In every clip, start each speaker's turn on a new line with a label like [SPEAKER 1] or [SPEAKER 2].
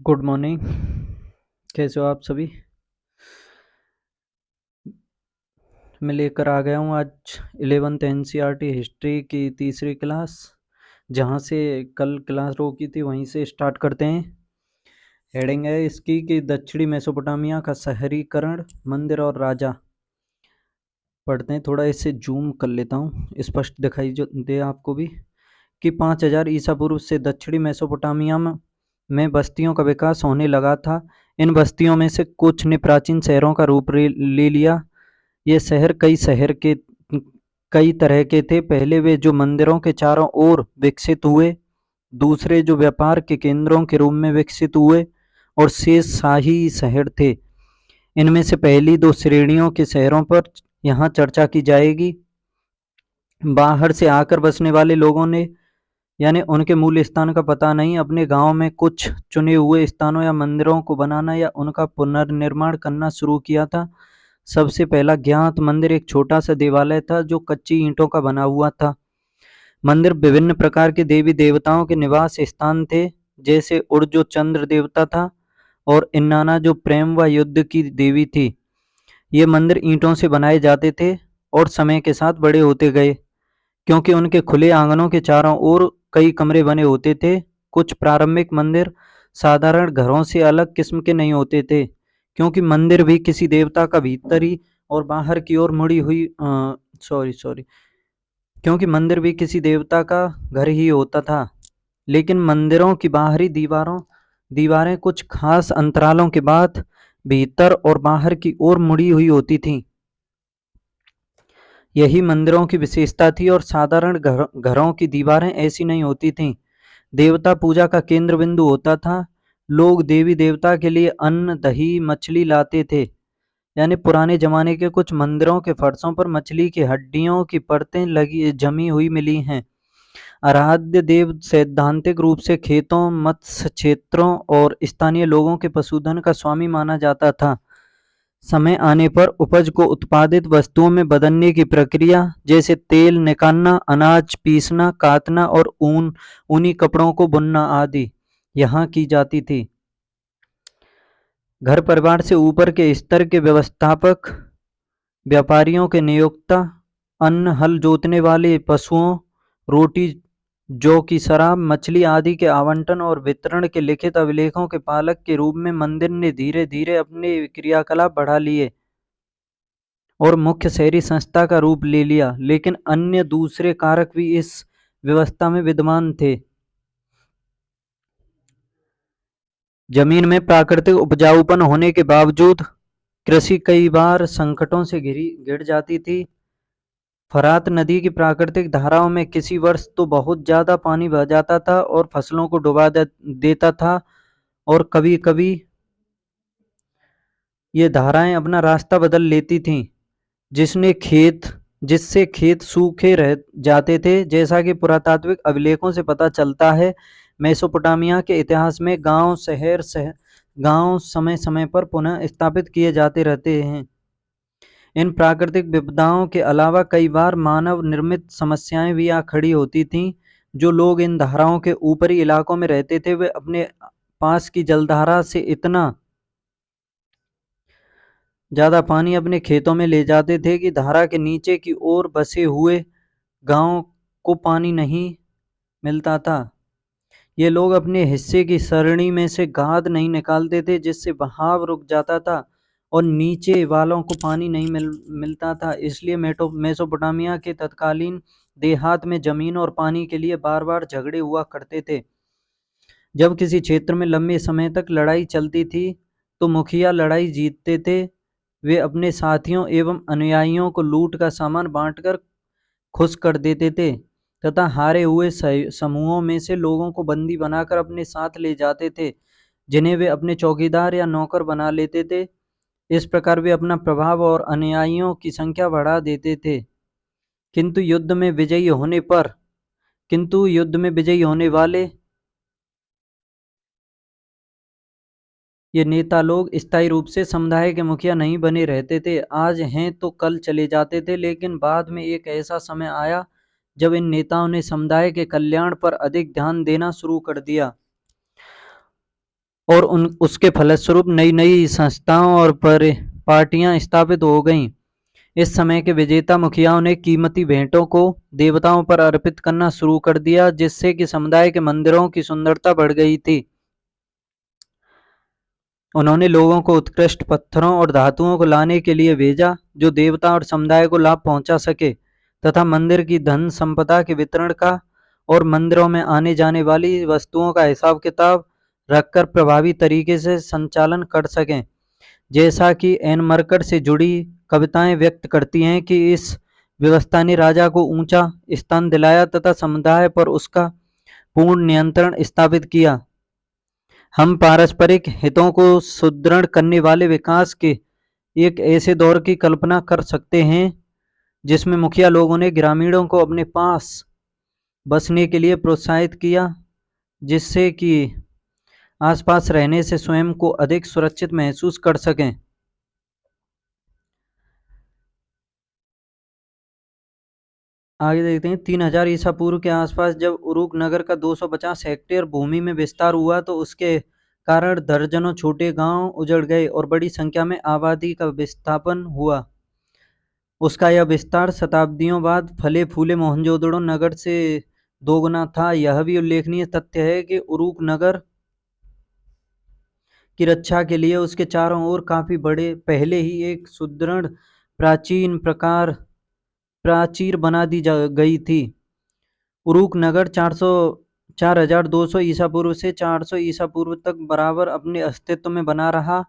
[SPEAKER 1] Good morning. कैसे हो आप सभी? मैं लेकर आ गया हूँ आज 11th एनसीईआरटी हिस्ट्री की तीसरी क्लास। जहाँ से कल क्लास रोकी थी वहीं से स्टार्ट करते हैं। हेडिंग है इसकी कि दक्षिणी मेसोपोटामिया का शहरीकरण, मंदिर और राजा। पढ़ते हैं, थोड़ा इसे जूम कर लेता हूँ, स्पष्ट दिखाई जो दे आपको भी। कि 5000 ईसा पूर्व से दक्षिणी मेसोपोटामिया में बस्तियों का विकास होने लगा था। इन बस्तियों में से कुछ ने प्राचीन शहरों का रूप ले लिया। ये शहर कई तरह के थे। पहले वे जो मंदिरों के चारों ओर विकसित हुए, दूसरे जो व्यापार के केंद्रों के रूप में विकसित हुए, और शेष शाही शहर थे। इनमें से पहली दो श्रेणियों के शहरों पर यहाँ चर्चा की जाएगी। बाहर से आकर बसने वाले लोगों ने, यानी उनके मूल स्थान का पता नहीं, अपने गांव में कुछ चुने हुए स्थानों या मंदिरों को बनाना या उनका पुनर्निर्माण करना शुरू किया था। सबसे पहला ज्ञात मंदिर एक छोटा सा देवालय था जो कच्ची ईंटों का बना हुआ था। मंदिर विभिन्न प्रकार के देवी देवताओं के निवास स्थान थे, जैसे उड़ जो चंद्र देवता था और इन्नाना जो प्रेम व युद्ध की देवी थी। ये मंदिर ईंटों से बनाए जाते थे और समय के साथ बड़े होते गए, क्योंकि उनके खुले आंगनों के चारों ओर कई कमरे बने होते थे। कुछ प्रारंभिक मंदिर साधारण घरों से अलग किस्म के नहीं होते थे, क्योंकि मंदिर भी किसी देवता का भीतरी और बाहर की ओर मुड़ी हुई सॉरी सॉरी क्योंकि मंदिर भी किसी देवता का घर ही होता था। लेकिन मंदिरों की बाहरी दीवारें कुछ खास अंतरालों के बाद भीतर और बाहर की ओर मुड़ी हुई होती थीं। यही मंदिरों की विशेषता थी, और साधारण घरों की दीवारें ऐसी नहीं होती थीं। देवता पूजा का केंद्र बिंदु होता था। लोग देवी देवता के लिए अन्न, दही, मछली लाते थे। यानी पुराने जमाने के कुछ मंदिरों के फर्शों पर मछली की हड्डियों की परतें लगी जमी हुई मिली हैं। आराध्य देव सैद्धांतिक रूप से खेतों, मत्स्य क्षेत्रों और स्थानीय लोगों के पशुधन का स्वामी माना जाता था। समय आने पर उपज को उत्पादित वस्तुओं में बदलने की प्रक्रिया, जैसे तेल निकालना, अनाज पीसना, काटना और ऊनी कपड़ों को बुनना आदि, यहाँ की जाती थी। घर परिवार से ऊपर के स्तर के व्यवस्थापक, व्यापारियों के नियोक्ता, अन्न, हल जोतने वाले पशुओं, रोटी, जौ की शराब, मछली आदि के आवंटन और वितरण के लिखित अभिलेखों के पालक के रूप में मंदिर ने धीरे धीरे अपने क्रियाकलाप बढ़ा लिए और मुख्य शहरी संस्था का रूप ले लिया। लेकिन अन्य दूसरे कारक भी इस व्यवस्था में विद्यमान थे। जमीन में प्राकृतिक उपजाऊपन होने के बावजूद कृषि कई बार संकटों से घिर जाती थी। फरात नदी की प्राकृतिक धाराओं में किसी वर्ष तो बहुत ज्यादा पानी बह जाता था और फसलों को डुबा देता था, और कभी कभी ये धाराएं अपना रास्ता बदल लेती थीं, जिससे खेत सूखे रह जाते थे। जैसा कि पुरातात्विक अभिलेखों से पता चलता है, मेसोपोटामिया के इतिहास में गांव समय समय पर पुनः स्थापित किए जाते रहते हैं। इन प्राकृतिक विपदाओं के अलावा कई बार मानव निर्मित समस्याएं भी आ खड़ी होती थीं। जो लोग इन धाराओं के ऊपरी इलाकों में रहते थे, वे अपने पास की जलधारा से इतना ज़्यादा पानी अपने खेतों में ले जाते थे कि धारा के नीचे की ओर बसे हुए गांव को पानी नहीं मिलता था। ये लोग अपने हिस्से की सरणी में से गाद नहीं निकालते थे, जिससे बहाव रुक जाता था और नीचे वालों को पानी नहीं मिलता था। इसलिए मेसोपोटामिया के तत्कालीन देहात में जमीन और पानी के लिए बार बार झगड़े हुआ करते थे। जब किसी क्षेत्र में लंबे समय तक लड़ाई चलती थी, तो मुखिया लड़ाई जीतते थे। वे अपने साथियों एवं अनुयायियों को लूट का सामान बांटकर खुश कर देते थे, तथा हारे हुए समूहों में से लोगों को बंदी बनाकर अपने साथ ले जाते थे, जिन्हें वे अपने चौकीदार या नौकर बना लेते थे। इस प्रकार वे अपना प्रभाव और अनुयायियों की संख्या बढ़ा देते थे। किंतु युद्ध में विजयी होने वाले ये नेता लोग स्थायी रूप से समुदाय के मुखिया नहीं बने रहते थे। आज हैं तो कल चले जाते थे। लेकिन बाद में एक ऐसा समय आया जब इन नेताओं ने समुदाय के कल्याण पर अधिक ध्यान देना शुरू कर दिया। और उसके फलस्वरूप नई नई संस्थाओं और पार्टियां स्थापित हो गईं। इस समय के विजेता मुखियाओं ने कीमती भेंटों को देवताओं पर अर्पित करना शुरू कर दिया, जिससे कि समुदाय के मंदिरों की सुंदरता बढ़ गई थी। उन्होंने लोगों को उत्कृष्ट पत्थरों और धातुओं को लाने के लिए भेजा, जो देवता और समुदाय को लाभ पहुंचा सके, तथा मंदिर की धन संपदा के वितरण का और मंदिरों में आने जाने वाली वस्तुओं का हिसाब किताब रखकर प्रभावी तरीके से संचालन कर सकें। जैसा कि एन मरकट से जुड़ी कविताएं व्यक्त करती हैं कि इस व्यवस्था ने राजा को ऊंचा स्थान दिलाया तथा समुदाय पर उसका पूर्ण नियंत्रण स्थापित किया। हम पारस्परिक हितों को सुदृढ़ करने वाले विकास के एक ऐसे दौर की कल्पना कर सकते हैं, जिसमें मुखिया लोगों ने ग्रामीणों को अपने पास बसने के लिए प्रोत्साहित किया, जिससे कि आसपास रहने से स्वयं को अधिक सुरक्षित महसूस कर सकें। आगे देखते हैं 3000 ईसा पूर्व के आसपास जब उरुक नगर का 250 हेक्टेयर भूमि में विस्तार हुआ तो उसके कारण दर्जनों छोटे गांव उजड़ गए और बड़ी संख्या में आबादी का विस्थापन हुआ। उसका यह विस्तार शताब्दियों बाद फले फूले मोहनजोदड़ो नगर से दोगुना था। यह भी उल्लेखनीय तथ्य है कि उरुक नगर की रक्षा के लिए उसके चारों ओर काफी बड़े पहले ही एक सुदृढ़ प्राचीन प्रकार प्राचीर बना दी गई थी। उरुक नगर 4200 ईसा पूर्व से 400 ईसा पूर्व तक बराबर अपने अस्तित्व में बना रहा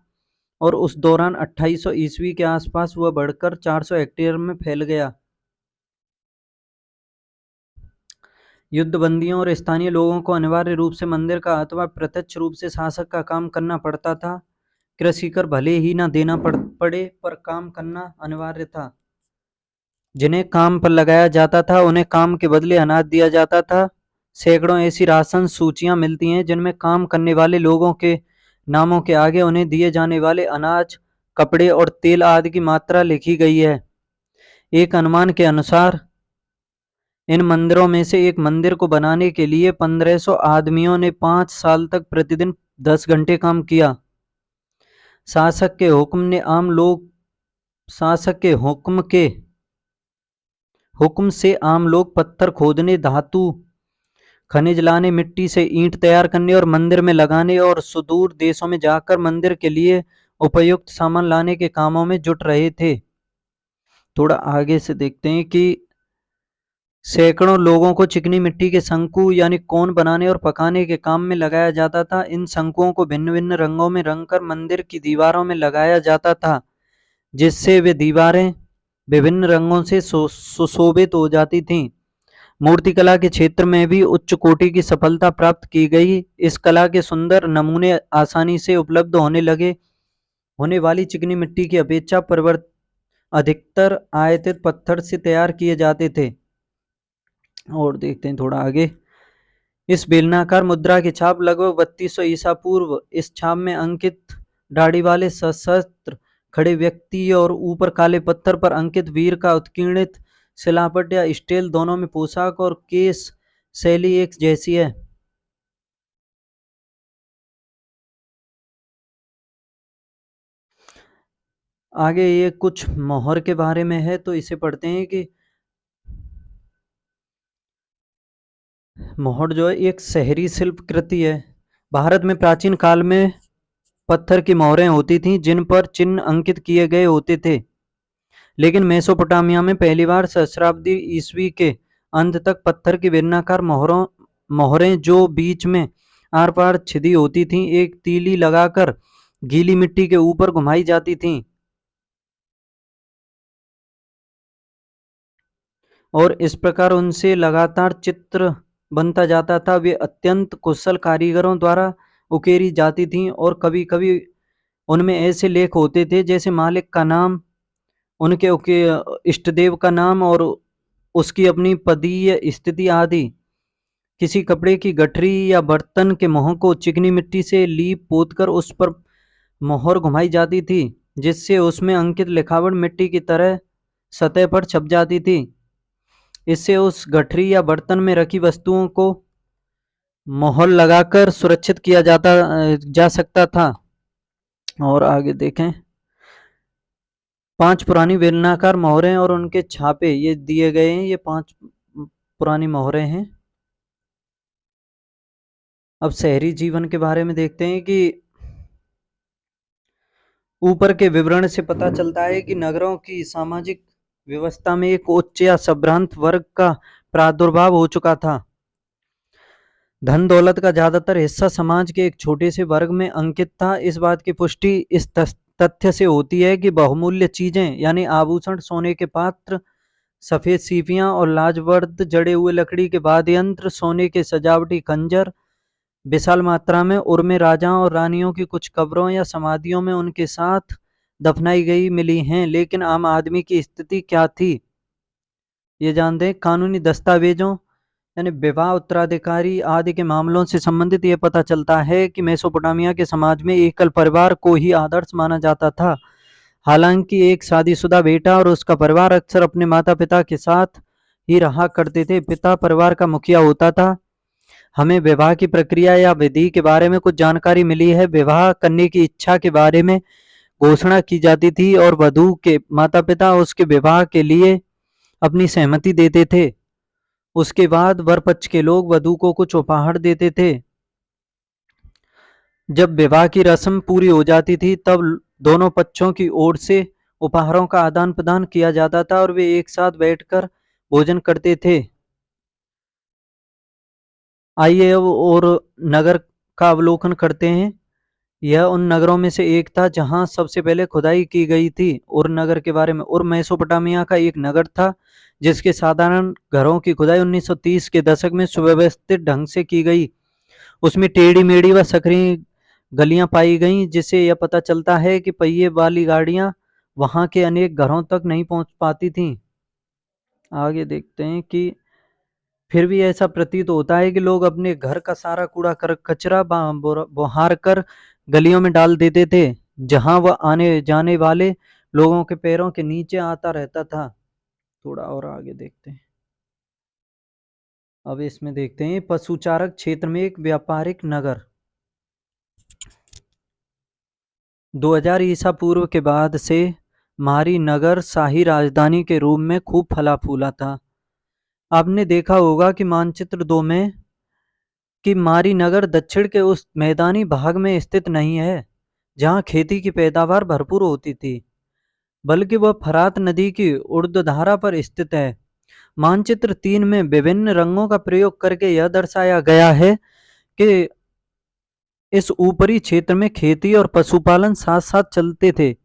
[SPEAKER 1] और उस दौरान 2800 ईस्वी के आसपास वह बढ़कर 400 हेक्टेयर में फैल गया। युद्धबंदियों और स्थानीय लोगों को अनिवार्य रूप से मंदिर का अथवा प्रत्यक्ष रूप से शासक का काम करना पड़ता था। कृषि कर भले ही न देना पड़े, पर काम करना अनिवार्य था। जिन्हें काम पर लगाया जाता था उन्हें काम के बदले अनाज दिया जाता था। सैकड़ों ऐसी राशन सूचियां मिलती हैं जिनमें काम करने वाले लोगों के नामों के आगे उन्हें दिए जाने वाले अनाज, कपड़े और तेल आदि की मात्रा लिखी गई है। एक अनुमान के अनुसार इन मंदिरों में से एक मंदिर को बनाने के लिए 1500 आदमियों ने 5 साल तक प्रतिदिन 10 घंटे काम किया। शासक के हुक्म से आम लोग पत्थर खोदने, धातु खनिज लाने, मिट्टी से ईंट तैयार करने और मंदिर में लगाने और सुदूर देशों में जाकर मंदिर के लिए उपयुक्त सामान लाने के कामों में जुट रहे थे। थोड़ा आगे से देखते हैं कि सैकड़ों लोगों को चिकनी मिट्टी के शंकु यानी कोन बनाने और पकाने के काम में लगाया जाता था। इन शंकुओं को भिन्न भिन्न रंगों में रंगकर मंदिर की दीवारों में लगाया जाता था, जिससे वे दीवारें विभिन्न रंगों से सुशोभित हो जाती थीं। मूर्तिकला के क्षेत्र में भी उच्च कोटि की सफलता प्राप्त की गई। इस कला के सुंदर नमूने आसानी से उपलब्ध होने वाली चिकनी मिट्टी की अपेक्षा अधिकतर आयतित पत्थर से तैयार किए जाते थे। और देखते हैं थोड़ा आगे। इस बेलनाकार मुद्रा की छाप लगभग 3200 ईसा पूर्व। इस छाप में अंकित दाढ़ी वाले सशस्त्र खड़े व्यक्ति और ऊपर काले पत्थर पर अंकित वीर का उत्कीर्णित शिलापट या स्टेल, दोनों में पोशाक और केश शैली एक जैसी है। आगे ये कुछ मोहर के बारे में है, तो इसे पढ़ते हैं कि मोहर जो है एक शहरी शिल्प कृति है। भारत में प्राचीन काल में पत्थर की मोहरें होती थीं जिन पर चिन्ह अंकित किए गए होते थे, लेकिन मेसोपोटामिया में पहली बार सहस्राब्दी ईस्वी के अंत तक पत्थर की बेलनाकार मोहरें जो बीच में आर पार छिदी होती थीं, एक तीली लगाकर गीली मिट्टी के ऊपर घुमाई जाती थीं और इस प्रकार उनसे लगातार चित्र बनता जाता था। वे अत्यंत कुशल कारीगरों द्वारा उकेरी जाती थीं और कभी कभी उनमें ऐसे लेख होते थे जैसे मालिक का नाम, उनके इष्ट देव का नाम और उसकी अपनी पदीय स्थिति आदि। किसी कपड़े की गठरी या बर्तन के मुंह को चिकनी मिट्टी से लीप पोतकर उस पर मोहर घुमाई जाती थी, जिससे उसमें अंकित लिखावट मिट्टी की तरह सतह पर छप जाती थी। इससे उस गठरी या बर्तन में रखी वस्तुओं को मोहर लगाकर सुरक्षित किया जा सकता था। और आगे देखें, 5 पुरानी बेलनाकार मोहरें और उनके छापे ये दिए गए हैं। ये 5 पुरानी मोहरें हैं। अब शहरी जीवन के बारे में देखते हैं कि ऊपर के विवरण से पता चलता है कि नगरों की सामाजिक व्यवस्था में एक उच्च या संभ्रांत वर्ग का प्रादुर्भाव हो चुका था। धन दौलत का ज्यादातर हिस्सा समाज के एक छोटे से वर्ग में अंकित था। इस बात की पुष्टि इस तथ्य से होती है कि बहुमूल्य चीजें यानी आभूषण, सोने के पात्र, सफेद सीपियां और लाजवर्द जड़े हुए लकड़ी के वाद्य यंत्र, सोने के सजावटी खंजर विशाल मात्रा में उर्मे राजाओं और रानियों की कुछ कब्रों या समाधियों में उनके साथ दफनाई गई मिली हैं। लेकिन आम आदमी की स्थिति क्या थी, ये जानते हैं। कानूनी दस्तावेजों यानी विवाह, उत्तराधिकारी आदि के मामलों से संबंधित ये पता चलता है कि मेसोपोटामिया के समाज में एकल परिवार को ही आदर्श माना जाता था। हालांकि एक शादीशुदा बेटा और उसका परिवार अक्सर अपने माता पिता के साथ ही रहा करते थे। पिता परिवार का मुखिया होता था। हमें विवाह की प्रक्रिया या विधि के बारे में कुछ जानकारी मिली है। विवाह करने की इच्छा के बारे में घोषणा की जाती थी और वधू के माता पिता उसके विवाह के लिए अपनी सहमति देते थे। उसके बाद वर पक्ष के लोग वधू को कुछ उपहार देते थे। जब विवाह की रस्म पूरी हो जाती थी तब दोनों पक्षों की ओर से उपहारों का आदान प्रदान किया जाता था और वे एक साथ बैठकर भोजन करते थे। आइए अब और नगर का अवलोकन करते हैं। यह उन नगरों में से एक था जहां सबसे पहले खुदाई की गई थी। उर नगर के बारे में, उर मेसोपोटामिया का एक नगर था जिसके साधारण घरों की खुदाई 1930 के दशक में सुव्यवस्थित ढंग से की गई। उसमें टेढ़ी मेढ़ी व संकरी गलियां पाई गईं, जिससे यह पता चलता है कि पहिए वाली गाड़ियां वहां के अनेक घरों तक नहीं पहुंच पाती थीं। आगे देखते हैं कि फिर भी ऐसा प्रतीत होता है कि लोग अपने घर का सारा कूड़ा कचरा बहार कर गलियों में डाल देते थे, जहां वह आने जाने वाले लोगों के पैरों के नीचे आता रहता था। थोड़ा और आगे देखते हैं। अब इसमें देखते हैं पशुचारक क्षेत्र में एक व्यापारिक नगर। 2000 ईसा पूर्व के बाद से मारी नगर शाही राजधानी के रूप में खूब फला फूला था। आपने देखा होगा कि मानचित्र 2 में कि मारी नगर दक्षिण के उस मैदानी भाग में स्थित नहीं है जहां खेती की पैदावार भरपूर होती थी, बल्कि वह फरात नदी की ऊर्ध्वधारा पर स्थित है। मानचित्र 3 में विभिन्न रंगों का प्रयोग करके यह दर्शाया गया है कि इस ऊपरी क्षेत्र में खेती और पशुपालन साथ साथ चलते थे।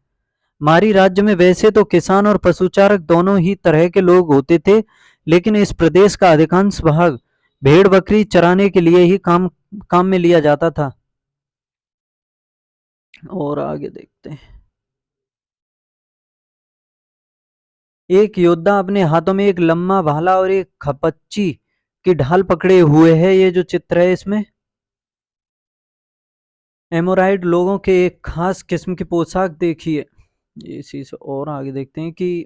[SPEAKER 1] मारी राज्य में वैसे तो किसान और पशुचारक दोनों ही तरह के लोग होते थे, लेकिन इस प्रदेश का अधिकांश भाग भेड़ बकरी चराने के लिए ही काम में लिया जाता था। और आगे देखते हैं। एक योद्धा अपने हाथों में एक लम्मा भाला और एक खपच्ची की ढाल पकड़े हुए है। ये जो चित्र है इसमें एमोराइड लोगों के एक खास किस्म की पोशाक देखिए। इसी से और आगे देखते हैं कि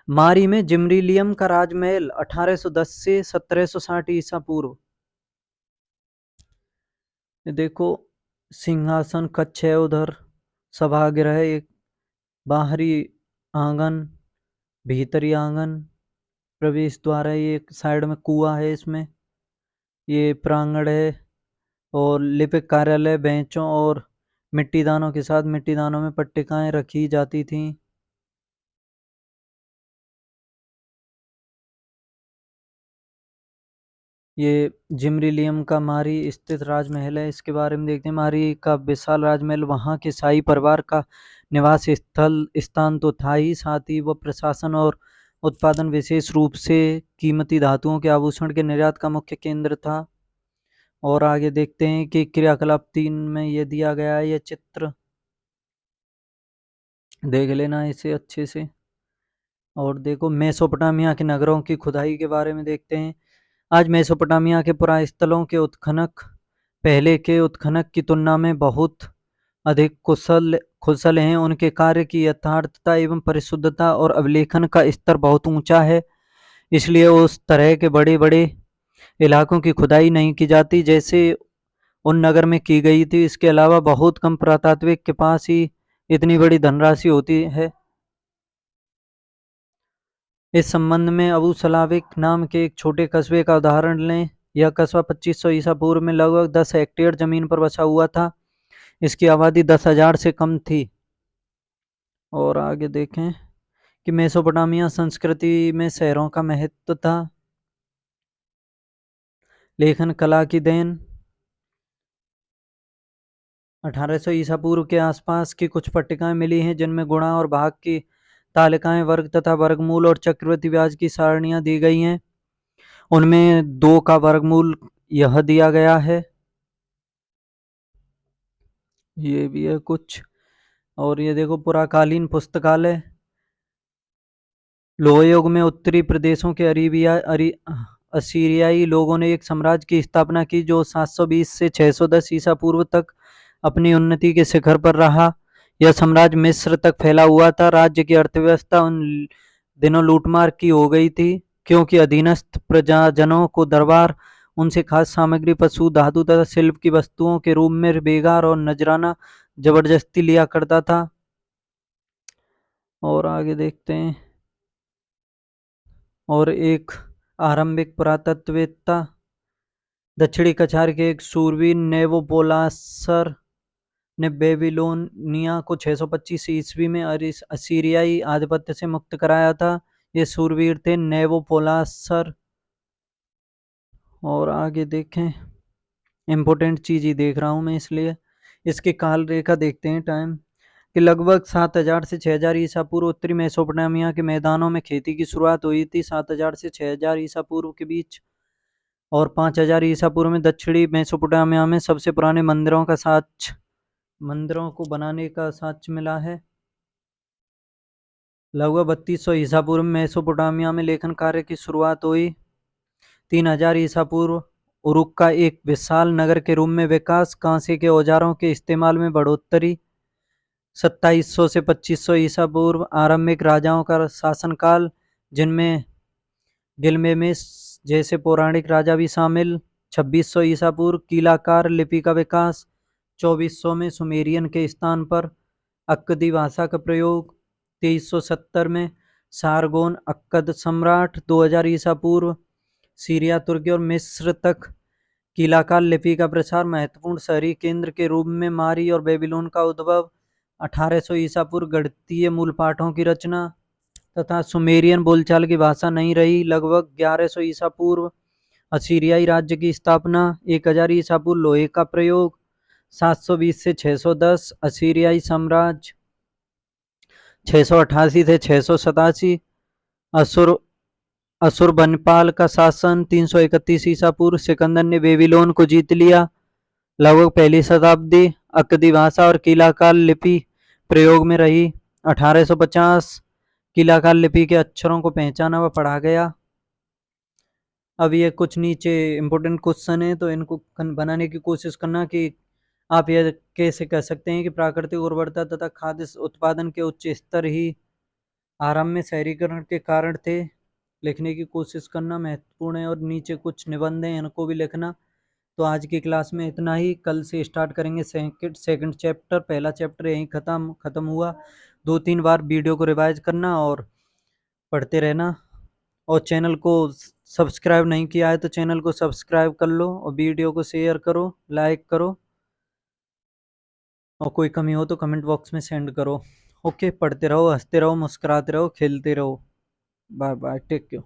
[SPEAKER 1] मारी में जिमरीलियम का राजमहल 1810 से 1760 ईसा पूर्व। ये देखो, सिंहासन कक्ष है, उधर सभागृह, एक बाहरी आंगन, भीतरी आंगन, प्रवेश द्वार है, ये एक साइड में कुआं है, इसमें ये प्रांगण है और लिपिक कार्यालय, बेंचों और मिट्टी दानों के साथ मिट्टी दानों में पट्टिकाएं रखी जाती थीं। ये जिमरीलियम का मारी स्थित राजमहल है। इसके बारे में देखते हैं। मारी का विशाल राजमहल वहाँ के शाही परिवार का निवास स्थान तो था ही, साथ ही वह प्रशासन और उत्पादन, विशेष रूप से कीमती धातुओं के आभूषण के निर्यात का मुख्य केंद्र था। और आगे देखते हैं कि क्रियाकलाप 3 में ये दिया गया है। ये चित्र देख लेना इसे अच्छे से। और देखो, मेसोपोटामिया के नगरों की खुदाई के बारे में देखते हैं। आज मेसोपोटामिया के पुरास्थलों के उत्खनक पहले के उत्खनक की तुलना में बहुत अधिक कुशल हैं। उनके कार्य की यथार्थता एवं परिशुद्धता और अभिलेखन का स्तर बहुत ऊंचा है। इसलिए उस तरह के बड़े बड़े इलाकों की खुदाई नहीं की जाती जैसे उन नगर में की गई थी। इसके अलावा बहुत कम पुरातात्विक के पास ही इतनी बड़ी धनराशि होती है। इस संबंध में अबू सलाविक नाम के एक छोटे कस्बे का उदाहरण लें। यह कस्बा 2500 ईसा पूर्व में लगभग 10 हेक्टेयर जमीन पर बसा हुआ था। इसकी आबादी 10,000 से कम थी। और आगे देखें कि मेसोपोटामिया संस्कृति में शहरों का महत्व था। लेखन कला की देन 1800 ईसा पूर्व के आसपास की कुछ पट्टिकाएं मिली हैं जिनमें गुणा और भाग की तालिकाएं, वर्ग तथा वर्गमूल और चक्रवृद्धि ब्याज की सारणियां दी गई हैं। उनमें 2 का वर्गमूल यह दिया गया है। ये भी है कुछ। और ये देखो पुराकालीन पुस्तकालय। लोह युग में उत्तरी प्रदेशों के असीरियाई लोगों ने एक साम्राज्य की स्थापना की जो 720 से 610 ईसा पूर्व तक अपनी उन्नति के शिखर पर रहा। यह साम्राज्य मिस्र तक फैला हुआ था। राज्य की अर्थव्यवस्था उन दिनों लूटमार की हो गई थी क्योंकि अधीनस्थ प्रजाजनों को दरबार उनसे खास सामग्री, पशु, धातु तथा शिल्प की वस्तुओं के रूप में बेगार और नजराना जबरदस्ती लिया करता था। और आगे देखते हैं। और एक आरंभिक पुरातत्ववेत्ता दक्षिणी कछार के एक सूरवीर नेबोपोलासर ने बेबीलोनिया को 625 ईस्वी में असीरियाई आधिपत्य से मुक्त कराया था। ये सूरवीर थे नेबोपोलासर। और आगे देखें। इम्पोर्टेंट चीज़ ही देख रहा हूँ मैं इसलिए। इसकी काल रेखा देखते हैं टाइम कि लगभग 7000 से 6000 ईसा पूर्व उत्तरी मेसोपोटामिया के मैदानों में खेती की शुरुआत हुई थी। 7000 से 6000 ईसा पूर्व के बीच। और 5000 ईसा पूर्व में दक्षिणी मेसोपोटामिया में सबसे पुराने मंदिरों को बनाने का साक्ष्य मिला है। लगभग 3200 ईसा पूर्व में मेसोपोटामिया में लेखन कार्य की शुरुआत हुई। 3000 ईसा पूर्व उरुक का एक विशाल नगर के रूप में विकास। कांसे के औजारों के इस्तेमाल में बढ़ोतरी। 2700 से 2500 ईसा पूर्व आरंभिक राजाओं का शासनकाल जिनमें गिलमेमिस जैसे पौराणिक राजा भी शामिल। 2600 ईसा पूर्व कीलाकार लिपि का विकास। 2400 में सुमेरियन के स्थान पर अक्कदी भाषा का प्रयोग। 2370 में सारगोन अक्कद सम्राट। 2000 ईसा पूर्व सीरिया, तुर्की और मिस्र तक कीलाकार लिपि का प्रसार। महत्वपूर्ण शहरी केंद्र के रूप में मारी और बेबीलोन का उद्भव। 1800 ईसा पूर्व गणितीय मूल पाठों की रचना तथा सुमेरियन बोलचाल की भाषा नहीं रही। लगभग 1100 ईसा पूर्व असीरियाई राज्य की स्थापना। 1000 ईसा पूर्व लोहे का प्रयोग। 720 से 610 असीरियाई साम्राज्य। 688 से 687 असुर असुरबनपाल का शासन। 331 ईसा पूर्व सिकंदर ने बेबीलोन को जीत लिया। लगभग पहली शताब्दी अक्कदी भाषा और कीलाकार लिपि प्रयोग में रही। 1850 कीलाकार लिपि के अक्षरों को पहचाना व पढ़ा गया। अब ये कुछ नीचे इम्पोर्टेंट क्वेश्चन है तो इनको बनाने की कोशिश करना कि आप यह कैसे कह सकते हैं कि प्राकृतिक उर्वरता तथा खाद्य उत्पादन के उच्च स्तर ही आरंभ में शहरीकरण के कारण थे। लिखने की कोशिश करना महत्वपूर्ण है। और नीचे कुछ निबंध हैं इनको भी लिखना। तो आज की क्लास में इतना ही। कल से स्टार्ट करेंगे सेकंड चैप्टर। पहला चैप्टर यहीं ख़त्म हुआ। 2-3 बार वीडियो को रिवाइज करना और पढ़ते रहना। और चैनल को सब्सक्राइब नहीं किया है तो चैनल को सब्सक्राइब कर लो और वीडियो को शेयर करो, लाइक करो। और कोई कमी हो तो कमेंट बॉक्स में सेंड करो। ओके, पढ़ते रहो, हंसते रहो, मुस्कुराते रहो, खेलते रहो। Bye bye, take care.